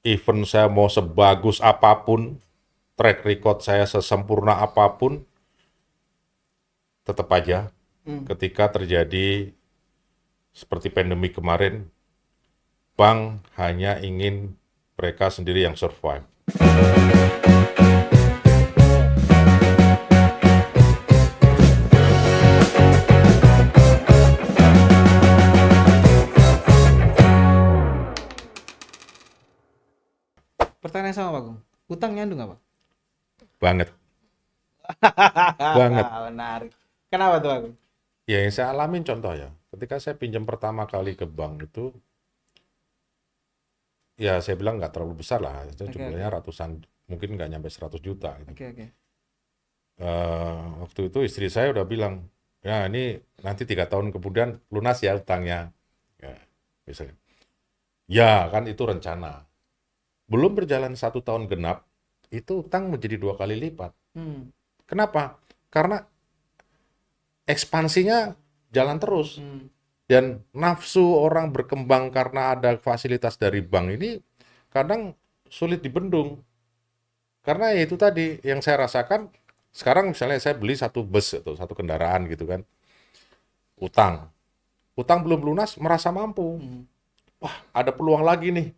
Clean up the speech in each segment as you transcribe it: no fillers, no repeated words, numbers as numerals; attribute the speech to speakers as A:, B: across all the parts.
A: Even saya mau sebagus apapun, track record saya sesempurna apapun, tetap aja ketika terjadi seperti pandemi kemarin, bank hanya ingin mereka sendiri yang survive.
B: Pertanyaan sama Pak Gung. Utang nyandu nggak Pak?
A: Banget. Banget.
B: Menarik. Kenapa tuh Pak Gung?
A: Ya yang saya alamin contoh ya, ketika saya pinjam pertama kali ke bank itu, ya saya bilang nggak terlalu besar lah, itu jumlahnya ratusan, mungkin nggak nyampe 100 juta gitu.
B: Oke.
A: Waktu itu istri saya udah bilang, ya ini nanti 3 tahun kemudian lunas ya utangnya. Ya, misalnya. Ya kan itu rencana. Belum berjalan 1 tahun genap, itu utang menjadi 2 kali lipat. Kenapa? Karena ekspansinya jalan terus. Dan nafsu orang berkembang karena ada fasilitas dari bank ini kadang sulit dibendung. Karena ya itu tadi yang saya rasakan, sekarang misalnya saya beli 1 bus atau 1 kendaraan gitu kan, utang belum lunas merasa mampu. Wah ada peluang lagi nih,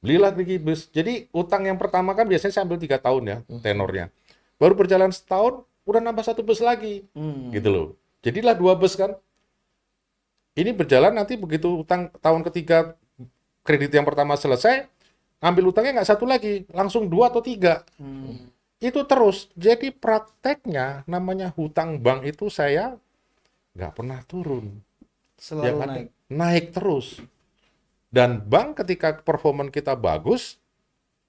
A: belilah lagi bus. Jadi utang yang pertama kan biasanya saya ambil 3 tahun ya tenornya, baru berjalan setahun udah nambah 1 bus lagi, gitu loh. Jadilah 2 bus kan. Ini berjalan nanti begitu utang tahun ketiga kredit yang pertama selesai, ambil utangnya nggak 1 lagi, langsung 2 atau 3. Itu terus. Jadi prakteknya namanya hutang bank itu saya nggak pernah turun.
B: Selalu
A: naik terus. Dan bank ketika performa kita bagus,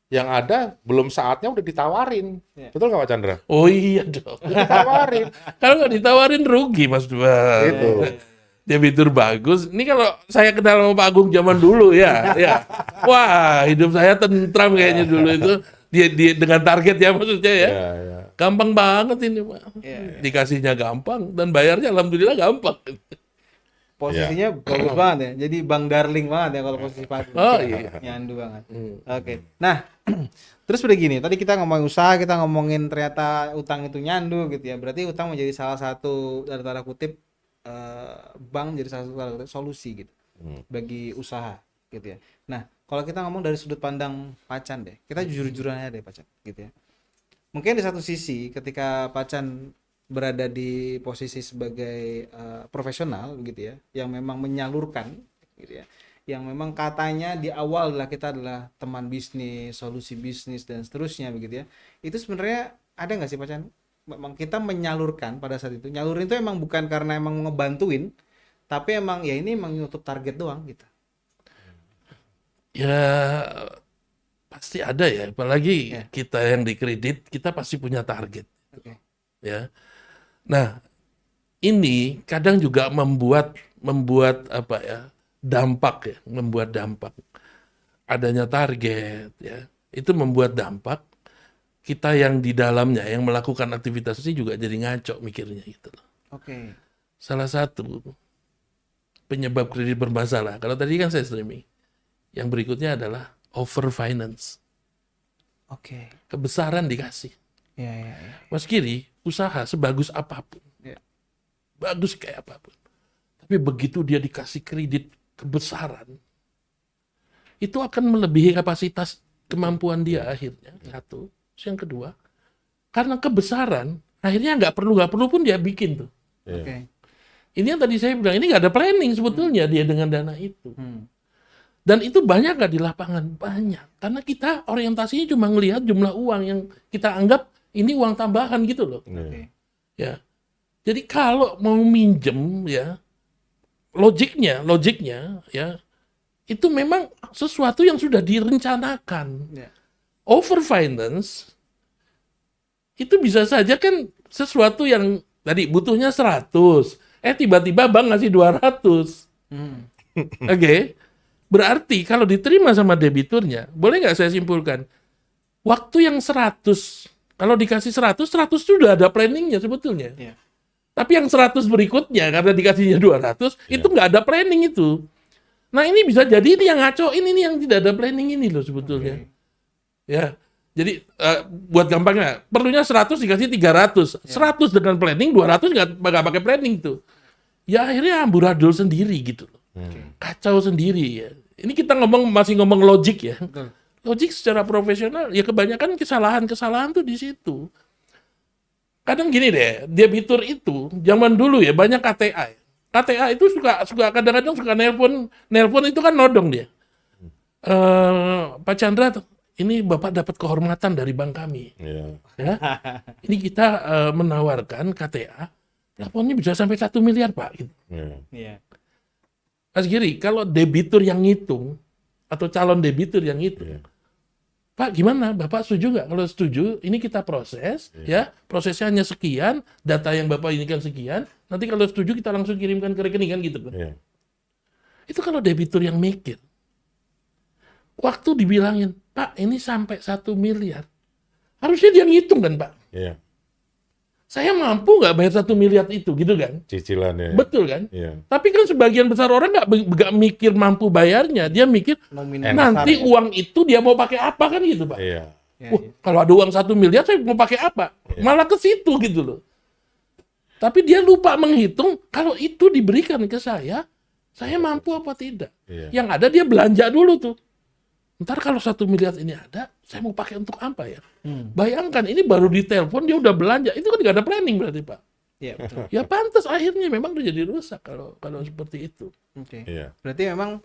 A: yang ada belum saatnya udah ditawarin. Betul nggak Pak Chandra?
C: Oh iya dong.
A: Ditawarin.
C: Kalau nggak ditawarin rugi Mas Dua.
A: Gitu.
C: Debitur bagus. Ini kalau saya kenal sama Pak Agung zaman dulu ya. Wah, hidup saya tentram kayaknya dulu itu. Dia dengan target ya maksudnya ya.
A: Ya.
C: Gampang banget ini Pak. Dikasihnya gampang dan bayarnya alhamdulillah gampang.
B: Posisinya bagus banget ya. Jadi Bang Darling banget ya kalau posisi Pak Gung.
C: Oh iya.
B: Nyandu banget. Oke. Nah, terus udah gini. Tadi kita ngomongin usaha, kita ngomongin ternyata utang itu nyandu gitu ya. Berarti utang menjadi salah satu dari tanda kutip bank jadi salah satu solusi gitu bagi usaha gitu ya. Nah, kalau kita ngomong dari sudut pandang Pacan deh, kita jujur-jujuran aja deh Pacan gitu ya. Mungkin di satu sisi ketika Pacan berada di posisi sebagai profesional gitu ya, yang memang menyalurkan gitu ya, yang memang katanya di awal adalah kita adalah teman bisnis, solusi bisnis dan seterusnya begitu ya. Itu sebenarnya ada nggak sih Pacan? Memang kita menyalurkan pada saat itu. Nyalurin itu emang bukan karena emang ngebantuin, tapi emang ya ini emang nutup target doang gitu.
C: Ya pasti ada ya, apalagi kita yang dikredit, kita pasti punya target. Ya. Nah, ini kadang juga membuat apa ya? Dampak ya, membuat dampak. Adanya target ya. Itu membuat dampak. Kita yang di dalamnya, yang melakukan aktivitas ini juga jadi ngaco mikirnya gitu loh. Salah satu penyebab kredit bermasalah, kalau tadi kan saya streaming, yang berikutnya adalah over finance. Kebesaran dikasih. Mas Giri, usaha sebagus apapun, bagus kayak apapun, tapi begitu dia dikasih kredit kebesaran, itu akan melebihi kapasitas kemampuan dia akhirnya. Satu. Yang kedua, karena kebesaran, akhirnya nggak perlu pun dia bikin tuh. Ini yang tadi saya bilang, ini nggak ada planning sebetulnya dia dengan dana itu. Dan itu banyak nggak di lapangan? Banyak. Karena kita orientasinya cuma ngelihat jumlah uang yang kita anggap ini uang tambahan gitu loh. Ya. Jadi kalau mau minjem ya, logiknya ya, itu memang sesuatu yang sudah direncanakan. Over finance itu bisa saja kan sesuatu yang tadi butuhnya 100, tiba-tiba bank ngasih 200. Oke. Berarti kalau diterima sama debiturnya, boleh nggak saya simpulkan, waktu yang 100, kalau dikasih 100 sudah ada planningnya sebetulnya. Tapi yang 100 berikutnya karena dikasihnya 200, itu nggak ada planning itu. Nah ini bisa jadi ini yang ngaco, ini nih yang tidak ada planning ini loh sebetulnya. Ya, jadi buat gampangnya, perlunya 100 dikasih 300. 100 dengan planning, 200 nggak pakai planning tuh. Ya akhirnya amburadul sendiri gitu loh. Kacau sendiri ya. Ini kita masih ngomong logik ya.
B: Betul.
C: Logik secara profesional, ya kebanyakan kesalahan-kesalahan tuh di situ. Kadang gini deh, debitur itu zaman dulu ya banyak KTA. KTA itu suka kadang-kadang suka nelpon itu kan nodong dia. Pak Chandra, ini Bapak dapat kehormatan dari bank kami.
A: Iya.
C: Ya. Ini kita menawarkan KTA, teleponnya bisa sampai 1 miliar Pak. Gitu.
A: Iya.
B: Iya.
C: Mas Giri, kalau debitur yang ngitung atau calon debitur yang ngitung,
A: Iya.
C: Pak gimana? Bapak setuju nggak? Kalau setuju, ini kita proses, ya prosesnya hanya sekian, data yang Bapak ini kan sekian. Nanti kalau setuju kita langsung kirimkan ke rekening kan gitu kan?
A: Iya.
C: Itu kalau debitur yang mikir. Waktu dibilangin, Pak ini sampai 1 miliar. Harusnya dia ngitung kan Pak?
A: Iya.
C: Saya mampu nggak bayar 1 miliar itu gitu kan?
A: Cicilannya.
C: Betul kan?
A: Iya.
C: Tapi kan sebagian besar orang nggak mikir mampu bayarnya. Dia mikir
B: Nominal
C: nanti
B: besar, ya.
C: uang itu dia mau pakai apa kan gitu Pak?
A: Iya.
B: Ya,
C: Wah,
B: ya.
C: kalau ada uang 1 miliar saya mau pakai apa? Malah ke situ gitu loh. Tapi dia lupa menghitung kalau itu diberikan ke saya mampu apa tidak.
A: Iya.
C: Yang ada dia belanja dulu tuh. Ntar kalau 1 miliar ini ada, saya mau pakai untuk apa ya? Bayangkan ini baru ditelepon dia udah belanja, itu kan nggak ada planning berarti Pak.
B: Iya, betul.
C: Ya pantas akhirnya memang udah jadi rusak kalau seperti itu.
B: Oke.
A: Iya.
B: Berarti memang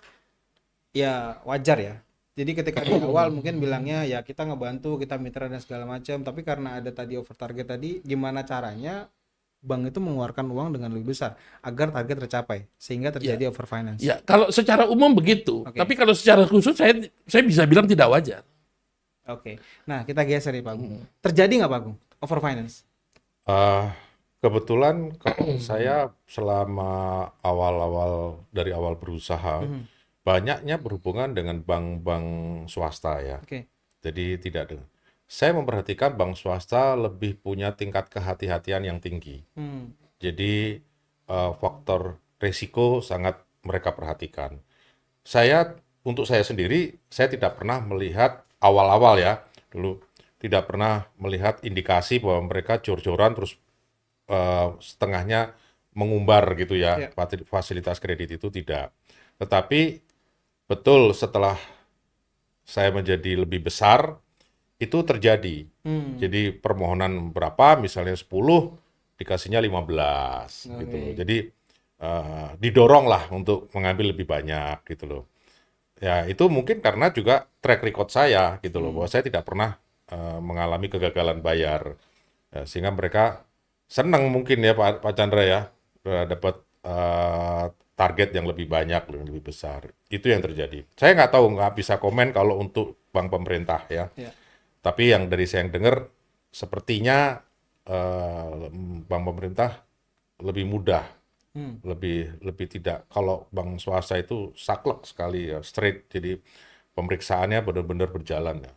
B: ya wajar ya. Jadi ketika di awal mungkin bilangnya ya kita ngebantu, kita mitra dan segala macam, tapi karena ada tadi over target tadi, gimana caranya bank itu mengeluarkan uang dengan lebih besar agar target tercapai sehingga terjadi over finance.
C: Ya kalau secara umum begitu,
B: Oke.
C: tapi kalau secara khusus saya bisa bilang tidak wajar.
B: Oke. Nah, kita geser nih Pak Agung. Terjadi nggak Pak Agung over finance?
A: Kebetulan kalau saya selama dari awal berusaha, banyaknya berhubungan dengan bank-bank swasta ya.
B: Oke.
A: Jadi tidak dengan. Saya memperhatikan bank swasta lebih punya tingkat kehati-hatian yang tinggi. Jadi faktor risiko sangat mereka perhatikan. Untuk saya sendiri, saya tidak pernah melihat awal-awal ya, dulu tidak pernah melihat indikasi bahwa mereka jor-joran terus setengahnya mengumbar gitu ya, fasilitas kredit itu tidak. Tetapi betul setelah saya menjadi lebih besar, itu terjadi. Jadi permohonan berapa, misalnya 10, dikasihnya 15 gitu loh. Jadi didorong lah untuk mengambil lebih banyak gitu loh. Ya itu mungkin karena juga track record saya gitu loh, bahwa saya tidak pernah mengalami kegagalan bayar. Sehingga mereka senang mungkin ya Pak Chandra ya, dapat target yang lebih banyak, lebih besar. Itu yang terjadi. Saya nggak tahu, nggak bisa komen kalau untuk bank pemerintah ya. Tapi yang dari saya yang dengar, sepertinya bank pemerintah lebih mudah, lebih tidak. Kalau bank swasta itu saklek sekali ya, straight. Jadi pemeriksaannya benar-benar berjalan ya.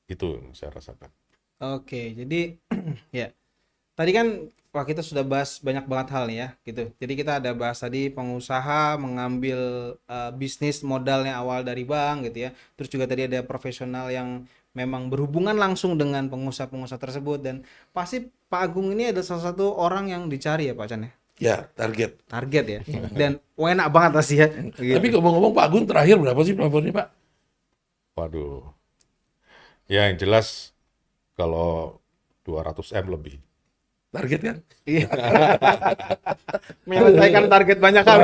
A: Itu yang saya rasakan.
B: Oke, jadi ya tadi kan wah kita sudah bahas banyak banget hal nih ya gitu. Jadi kita ada bahas tadi pengusaha mengambil bisnis modalnya awal dari bank gitu ya. Terus juga tadi ada profesional yang memang berhubungan langsung dengan pengusaha-pengusaha tersebut, dan pasti Pak Agung ini ada salah satu orang yang dicari ya Pak Chan ya.
C: Ya target.
B: Target ya. Dan enak banget pasti ya. Gitu.
C: Tapi ngomong-ngomong Pak Agung terakhir berapa sih plafonnya Pak?
A: Waduh. Ya yang jelas kalau 200M lebih.
C: Target kan?
B: Iya. Menyelesaikan target banyak hal.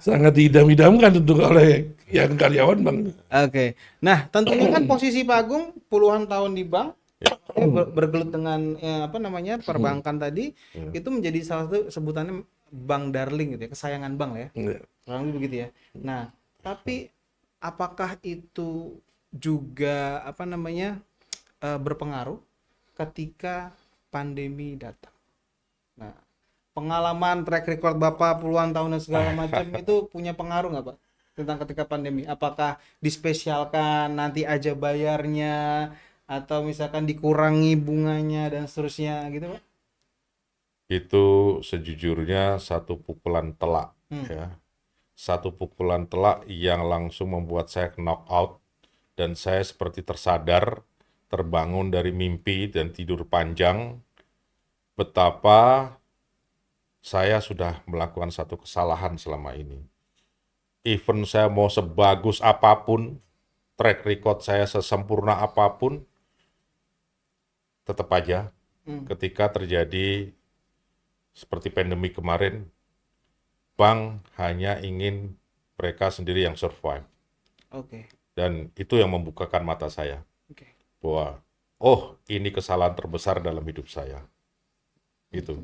C: Sangat diidam-idamkan tentu oleh yang karyawan bank.
B: Oke. Nah, tentunya kan posisi Pak Agung puluhan tahun di bank, bergelut dengan apa namanya perbankan tadi, itu menjadi salah satu sebutannya bank darling gitu ya, kesayangan bank lah ya. Kurang lebih begitu ya. Nah, tapi apakah itu juga apa namanya berpengaruh ketika pandemi datang? Nah, pengalaman track record Bapak puluhan tahun dan segala macam itu punya pengaruh nggak Pak tentang ketika pandemi? Apakah dispesialkan nanti aja bayarnya, atau misalkan dikurangi bunganya dan seterusnya gitu Pak?
A: Itu sejujurnya satu pukulan telak ya. satu pukulan telak yang langsung membuat saya knock out dan saya seperti tersadar, terbangun dari mimpi dan tidur panjang betapa saya sudah melakukan satu kesalahan selama ini. Even saya mau sebagus apapun, track record saya sesempurna apapun, tetap aja ketika terjadi seperti pandemi kemarin, bank hanya ingin mereka sendiri yang survive.
B: Oke.
A: Dan itu yang membukakan mata saya
B: Oke.
A: bahwa oh, ini kesalahan terbesar dalam hidup saya. Gitu.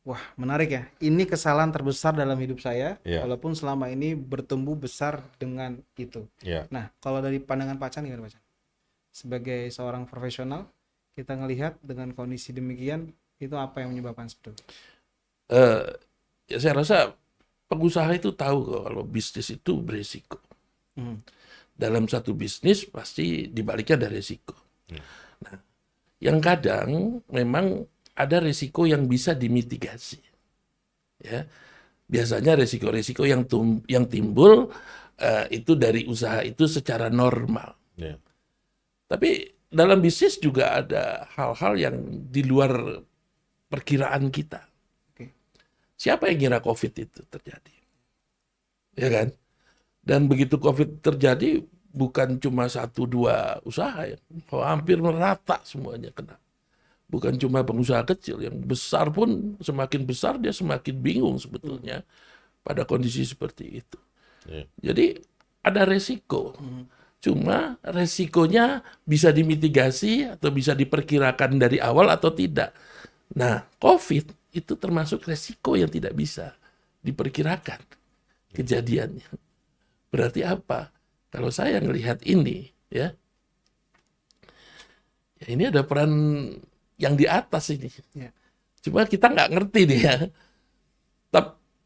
B: Wah, menarik ya. Ini kesalahan terbesar dalam hidup saya,
A: Iya.
B: walaupun selama ini bertumbuh besar dengan itu.
A: Ya.
B: Nah, kalau dari pandangan Pak Chan gimana Pak Chan? Sebagai seorang profesional, kita ngelihat dengan kondisi demikian, itu apa yang menyebabkan sebetulnya?
C: Ya saya rasa pengusaha itu tahu kok kalau bisnis itu berisiko. Dalam satu bisnis pasti dibaliknya ada risiko. Nah, yang kadang memang ada risiko yang bisa dimitigasi. Ya, biasanya risiko-risiko yang timbul itu dari usaha itu secara normal.
A: Ya.
C: Tapi dalam bisnis juga ada hal-hal yang di luar perkiraan kita.
B: Oke.
C: Siapa yang kira COVID itu terjadi? Ya kan? Dan begitu COVID terjadi, bukan cuma 1-2 usaha ya, hampir merata semuanya kena. Bukan cuma pengusaha kecil, yang besar pun semakin besar dia semakin bingung sebetulnya pada kondisi seperti itu.
A: Ya.
C: Jadi ada resiko. Cuma resikonya bisa dimitigasi atau bisa diperkirakan dari awal atau tidak. Nah, COVID itu termasuk resiko yang tidak bisa diperkirakan kejadiannya. Berarti apa? Kalau saya melihat ini, ya ini ada peran yang di atas ini.
B: Ya.
C: Cuma kita nggak ngerti nih ya.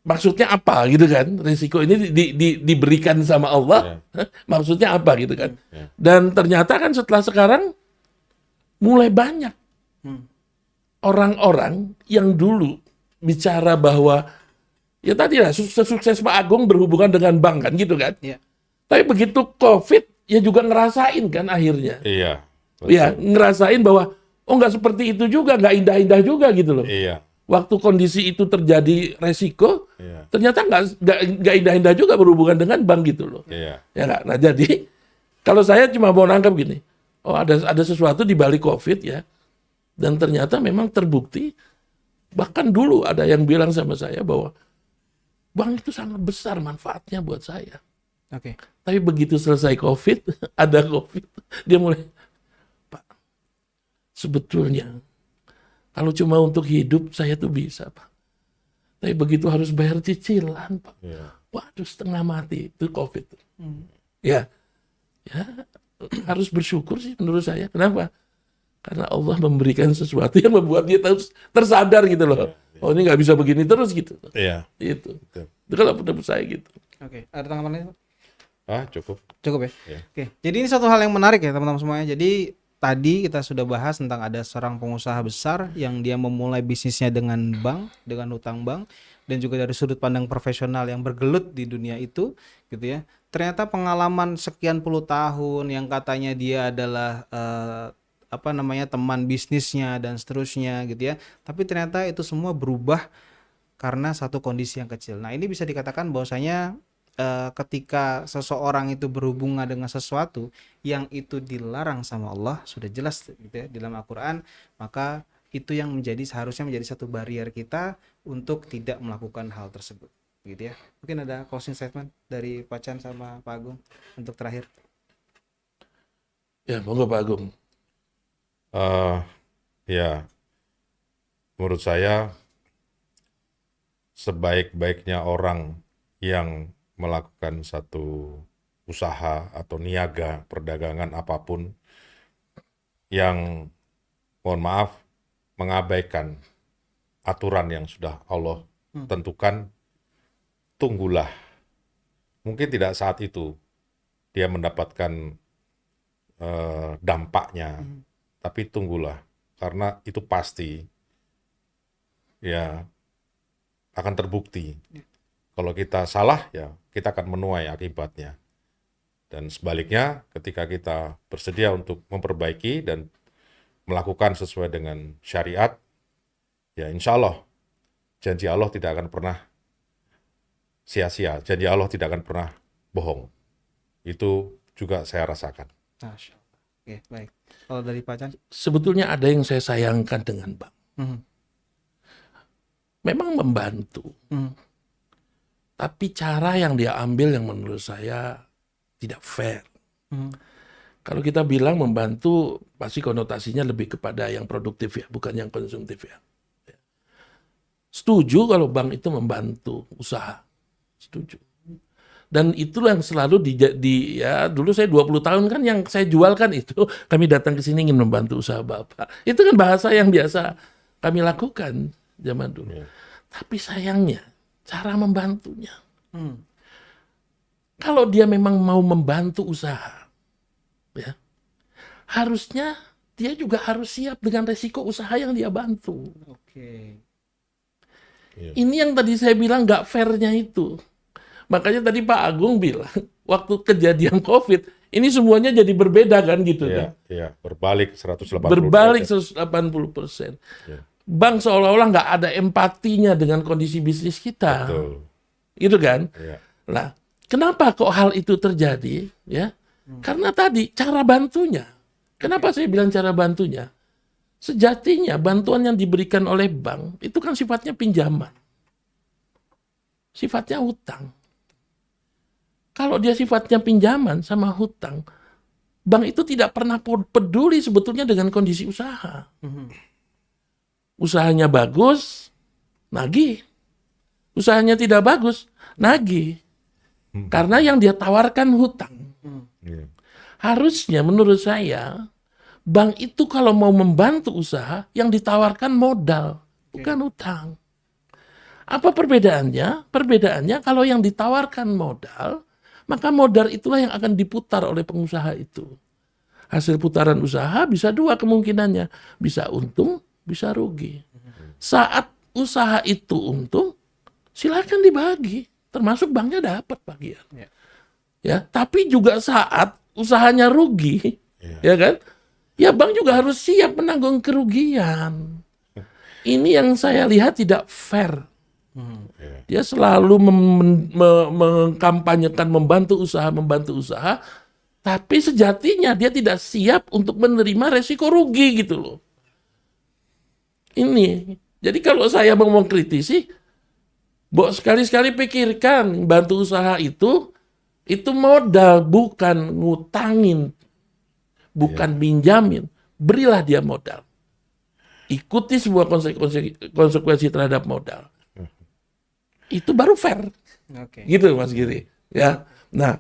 C: Maksudnya apa gitu kan? Risiko ini diberikan sama Allah. Maksudnya apa gitu kan? Dan ternyata kan setelah sekarang mulai banyak orang-orang yang dulu bicara bahwa ya tadi lah sukses Pak Agung berhubungan dengan bank kan gitu kan?
B: Iya.
C: Tapi begitu COVID ya juga ngerasain kan akhirnya.
A: Iya.
C: Ya ngerasain bahwa oh nggak seperti itu juga, nggak indah-indah juga gitu loh.
A: Iya.
C: Waktu kondisi itu terjadi resiko,
A: Iya.
C: ternyata nggak indah-indah juga berhubungan dengan bank gitu loh.
A: Iya.
C: Ya nggak? Nah jadi kalau saya cuma mau nangkap gini, oh ada sesuatu di balik COVID ya, dan ternyata memang terbukti. Bahkan dulu ada yang bilang sama saya bahwa bank itu sangat besar manfaatnya buat saya.
B: Oke.
C: Tapi begitu selesai COVID, ada COVID, dia mulai, Pak, sebetulnya kalau cuma untuk hidup saya tuh bisa, Pak. Tapi begitu harus bayar cicilan, Pak.
A: Iya.
C: Waduh, setengah mati itu COVID. Ya, harus bersyukur sih menurut saya. Kenapa? Karena Allah memberikan sesuatu yang membuat dia tersadar gitu loh. Oh ini nggak bisa begini terus gitu.
A: Iya.
C: Itu.
A: Betul.
C: Itu kalau pendapat saya gitu.
B: Oke. Ada tanggapan lain, Pak?
A: Cukup.
B: Cukup ya?
A: Ya.
B: Oke. Jadi ini satu hal yang menarik ya teman-teman semuanya. Jadi tadi kita sudah bahas tentang ada seorang pengusaha besar yang dia memulai bisnisnya dengan bank, dengan hutang bank, dan juga dari sudut pandang profesional yang bergelut di dunia itu, gitu ya. Ternyata pengalaman sekian puluh tahun yang katanya dia adalah teman bisnisnya dan seterusnya gitu ya. Tapi ternyata itu semua berubah karena satu kondisi yang kecil. Nah, ini bisa dikatakan bahwasanya ketika seseorang itu berhubungan dengan sesuatu yang itu dilarang sama Allah, sudah jelas gitu ya di dalam Al-Qur'an, maka itu yang seharusnya menjadi satu barrier kita untuk tidak melakukan hal tersebut gitu ya. Mungkin ada closing statement dari Pak Chan sama Pak Agung untuk terakhir.
C: Ya, monggo Pak Agung.
A: Ya, menurut saya sebaik-baiknya orang yang melakukan satu usaha atau niaga, perdagangan apapun yang, mohon maaf, mengabaikan aturan yang sudah Allah tentukan, tunggulah. Mungkin tidak saat itu dia mendapatkan dampaknya, tapi tunggulah. Karena itu pasti ya akan terbukti Kalau kita salah, ya kita akan menuai akibatnya. Dan sebaliknya, ketika kita bersedia untuk memperbaiki dan melakukan sesuai dengan syariat, ya insya Allah, janji Allah tidak akan pernah sia-sia. Janji Allah tidak akan pernah bohong. Itu juga saya rasakan.
B: Masya Allah. Oke, baik. Kalau dari Pak Chan?
C: Sebetulnya ada yang saya sayangkan dengan bank.
B: Mhm.
C: Memang membantu. Tapi cara yang dia ambil yang menurut saya tidak fair. Kalau kita bilang membantu, pasti konotasinya lebih kepada yang produktif ya, bukan yang konsumtif ya. Setuju kalau bank itu membantu usaha. Setuju. Dan itulah yang selalu ya dulu saya 20 tahun kan yang saya jualkan itu, kami datang ke sini ingin membantu usaha Bapak. Itu kan bahasa yang biasa kami lakukan zaman dulu. Tapi sayangnya cara membantunya. Kalau dia memang mau membantu usaha, ya, harusnya dia juga harus siap dengan resiko usaha yang dia bantu.
B: Oke.
C: Ini yang tadi saya bilang nggak fairnya itu. Makanya tadi Pak Agung bilang, waktu kejadian COVID, ini semuanya jadi berbeda kan gitu kan.
A: Iya, berbalik 180%.
C: Berbalik 180%. Bank seolah-olah nggak ada empatinya dengan kondisi bisnis kita.
A: Betul.
C: Gitu kan?
A: Iya.
C: Nah, kenapa kok hal itu terjadi? Ya, karena tadi cara bantunya. Kenapa saya bilang cara bantunya? Sejatinya bantuan yang diberikan oleh bank itu kan sifatnya pinjaman, sifatnya hutang. Kalau dia sifatnya pinjaman sama hutang, bank itu tidak pernah peduli sebetulnya dengan kondisi usaha. Usahanya bagus, nagih. Usahanya tidak bagus, nagih. Karena yang dia tawarkan hutang. Harusnya menurut saya, bank itu kalau mau membantu usaha, yang ditawarkan modal, bukan hutang. Apa perbedaannya? Perbedaannya kalau yang ditawarkan modal, maka modal itulah yang akan diputar oleh pengusaha itu. Hasil putaran usaha bisa dua kemungkinannya. Bisa untung, bisa rugi. Saat usaha itu untung, silakan dibagi. Termasuk banknya dapat bagian. Ya, tapi juga saat usahanya rugi, ya kan? Ya bank juga harus siap menanggung kerugian. Ini yang saya lihat tidak fair. Dia selalu mengkampanyekan membantu usaha, tapi sejatinya dia tidak siap untuk menerima resiko rugi gitu loh. Ini. Jadi kalau saya mau mengkritisi, sekali-sekali pikirkan bantu usaha itu modal, bukan ngutangin, bukan pinjamin. Berilah dia modal. Ikuti sebuah konsekuensi terhadap modal. Itu baru fair. Gitu Mas Giri. Ya. Nah,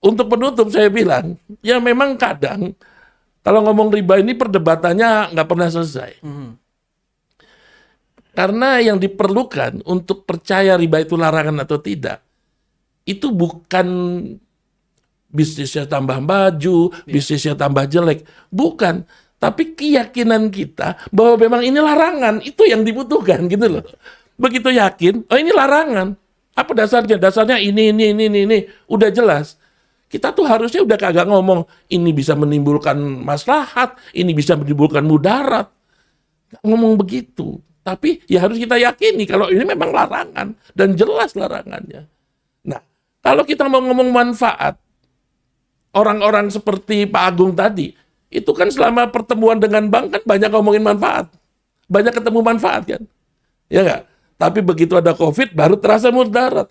C: untuk penutup saya bilang, ya memang kadang kalau ngomong riba ini perdebatannya nggak pernah selesai. Karena yang diperlukan untuk percaya riba itu larangan atau tidak, itu bukan bisnisnya tambah maju, bisnisnya tambah jelek. Bukan. Tapi keyakinan kita bahwa memang ini larangan, itu yang dibutuhkan gitu loh. Begitu yakin, oh ini larangan. Apa dasarnya? Dasarnya ini. Udah jelas. Kita tuh harusnya udah kagak ngomong, ini bisa menimbulkan maslahat, ini bisa menimbulkan mudarat. Ngomong begitu. Tapi ya harus kita yakini kalau ini memang larangan. Dan jelas larangannya. Nah, kalau kita mau ngomong manfaat, orang-orang seperti Pak Agung tadi, itu kan selama pertemuan dengan bank kan banyak ngomongin manfaat. Banyak ketemu manfaat kan. Ya nggak? Tapi begitu ada COVID baru terasa mudarat.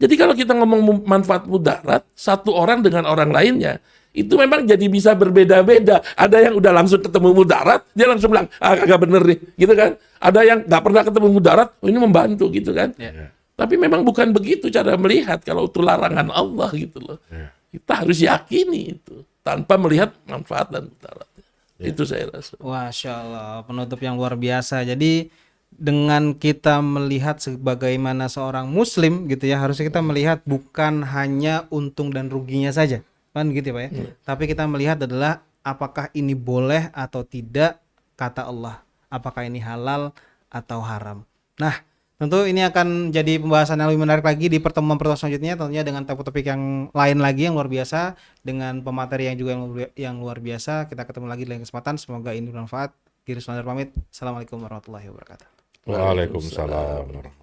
C: Jadi kalau kita ngomong manfaat mudarat, satu orang dengan orang lainnya, itu memang jadi bisa berbeda-beda. Ada yang udah langsung ketemu mudarat, dia langsung bilang, agak bener nih, gitu kan. Ada yang nggak pernah ketemu mudarat, oh ini membantu gitu kan. Tapi memang bukan begitu cara melihat kalau itu larangan Allah gitu loh. Kita harus yakini itu, tanpa melihat manfaat dan mudarat. Itu saya rasa.
B: Masya Allah, penutup yang luar biasa. Jadi dengan kita melihat sebagaimana seorang muslim gitu ya, harusnya kita melihat bukan hanya untung dan ruginya saja, kan gitu ya Pak ya. Tapi kita melihat adalah apakah ini boleh atau tidak kata Allah, apakah ini halal atau haram. Nah Tentu ini akan jadi pembahasan yang lebih menarik lagi di pertemuan-pertemuan selanjutnya, tentunya dengan topik-topik yang lain lagi yang luar biasa, dengan pemateri yang juga yang luar biasa. Kita ketemu lagi di lain kesempatan. Semoga ini bermanfaat. Giri Sundar pamit. Assalamualaikum warahmatullahi wabarakatuh.
A: Waalaikumsalam.